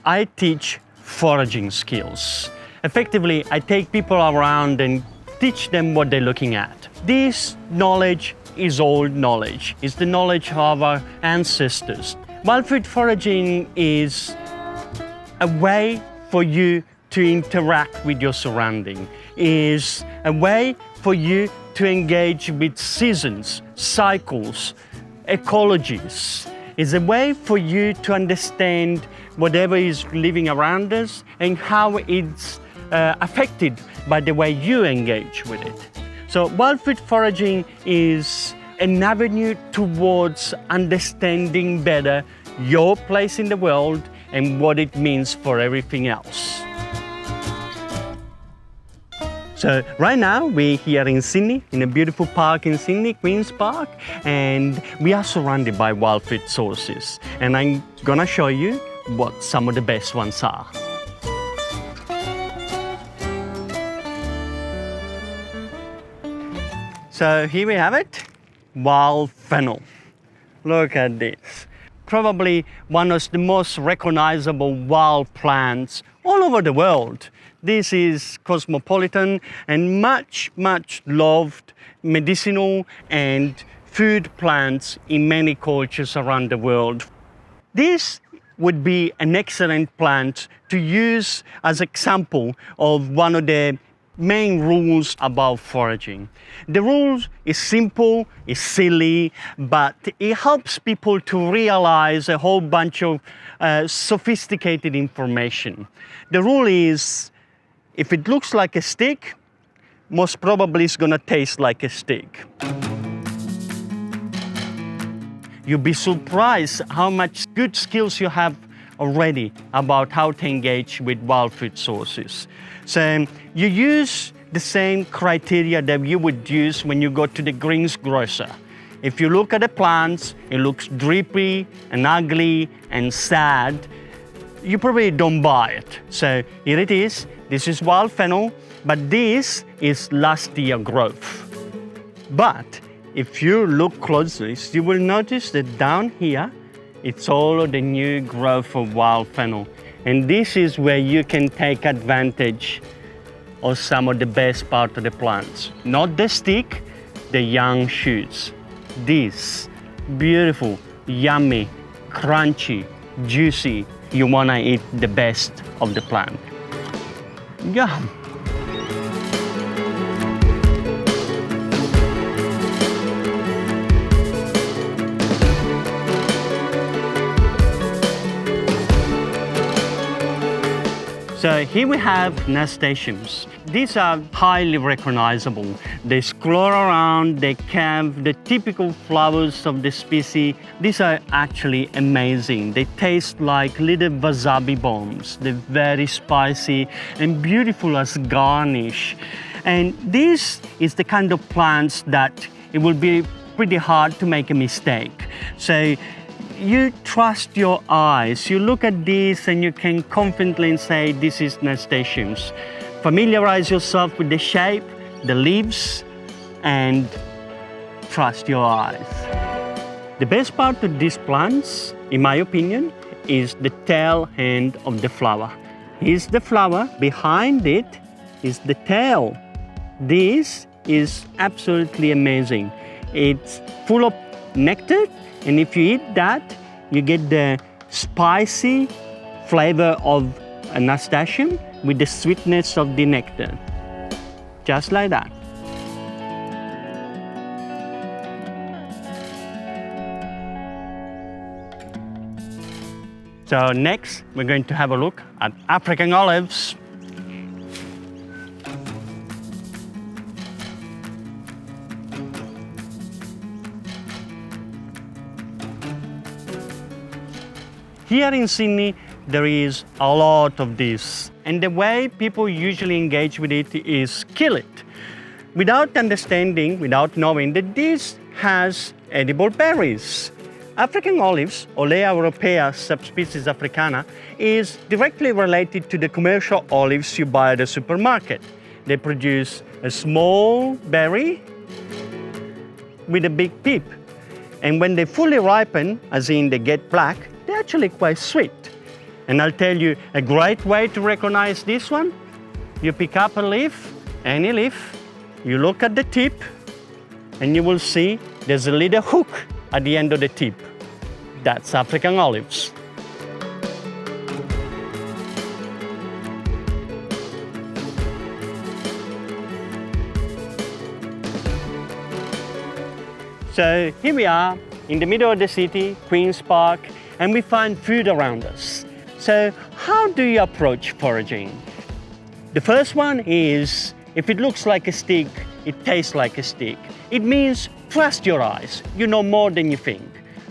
I teach foraging skills. Effectively, I take people around and teach them what they're looking at. This knowledge is old knowledge. It's the knowledge of our ancestors. Wildfood foraging is a way for you to interact with your surrounding, is a way for you to engage with seasons, cycles, ecologies. It's a way for you to understand whatever is living around us and how it's affected by the way you engage with it. So wildfood foraging is an avenue towards understanding better your place in the world and what it means for everything else. So right now we're here in Sydney, in a beautiful park in Sydney, Queen's Park, and we are surrounded by wildfood sources. And I'm gonna show you what some of the best ones are. So here we have it, wild fennel. Look at this. Probably one of the most recognizable wild plants all over the world. This is cosmopolitan and much loved medicinal and food plants in many cultures around the world. This would be an excellent plant to use as an example of one of the main rules about foraging. The rules is simple, it's silly, but it helps people to realize a whole bunch of sophisticated information. The rule is, if it looks like a stick, most probably it's gonna taste like a stick. You'll be surprised how much good skills you have already about how to engage with wild food sources. So you use the same criteria that you would use when you go to the greengrocer. If you look at the plants, it looks drippy and ugly and sad, you probably don't buy it. So here it is. This is wild fennel, but this is last year growth. But if you look closely, you will notice that down here, it's all of the new growth of wild fennel. And this is where you can take advantage of some of the best part of the plants. Not the stick, the young shoots. This beautiful, yummy, crunchy, juicy. You wanna eat the best of the plant. Yum. So here we have nasturtiums. These are highly recognizable. They scroll around, they have the typical flowers of the species. These are actually amazing. They taste like little wasabi bombs. They're very spicy and beautiful as garnish. And this is the kind of plants that it will be pretty hard to make a mistake. So you trust your eyes. You look at this and you can confidently say this is nasturtiums. Familiarize yourself with the shape, the leaves, and trust your eyes. The best part of these plants, in my opinion, is the tail end of the flower. Here's the flower, behind it is the tail. This is absolutely amazing. It's full of nectar, and if you eat that, you get the spicy flavor of a nasturtium with the sweetness of the nectar. Just like that. So next, we're going to have a look at African olives. Here in Sydney, there is a lot of this. And the way people usually engage with it is kill it. Without understanding, without knowing that this has edible berries. African olives, Olea europaea subspecies africana, is directly related to the commercial olives you buy at the supermarket. They produce a small berry with a big pip. And when they fully ripen, as in they get black, they're actually quite sweet. And I'll tell you a great way to recognize this one. You pick up a leaf, any leaf, you look at the tip, and you will see there's a little hook at the end of the tip. That's African olives. So here we are in the middle of the city, Queen's Park, and we find food around us. So how do you approach foraging? The first one is, if it looks like a stick, it tastes like a stick. It means trust your eyes, you know more than you think.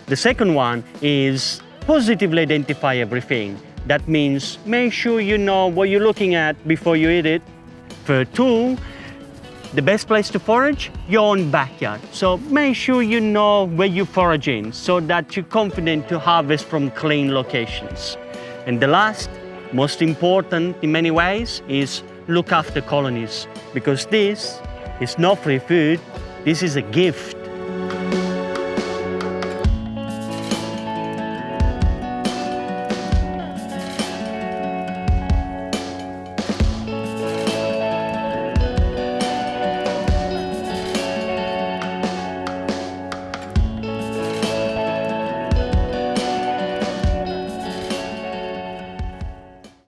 The second one is positively identify everything. That means make sure you know what you're looking at before you eat it. Third tool, the best place to forage, your own backyard. So make sure you know where you're foraging so that you're confident to harvest from clean locations. And the last, most important in many ways, is look after colonies, because this is not free food, this is a gift.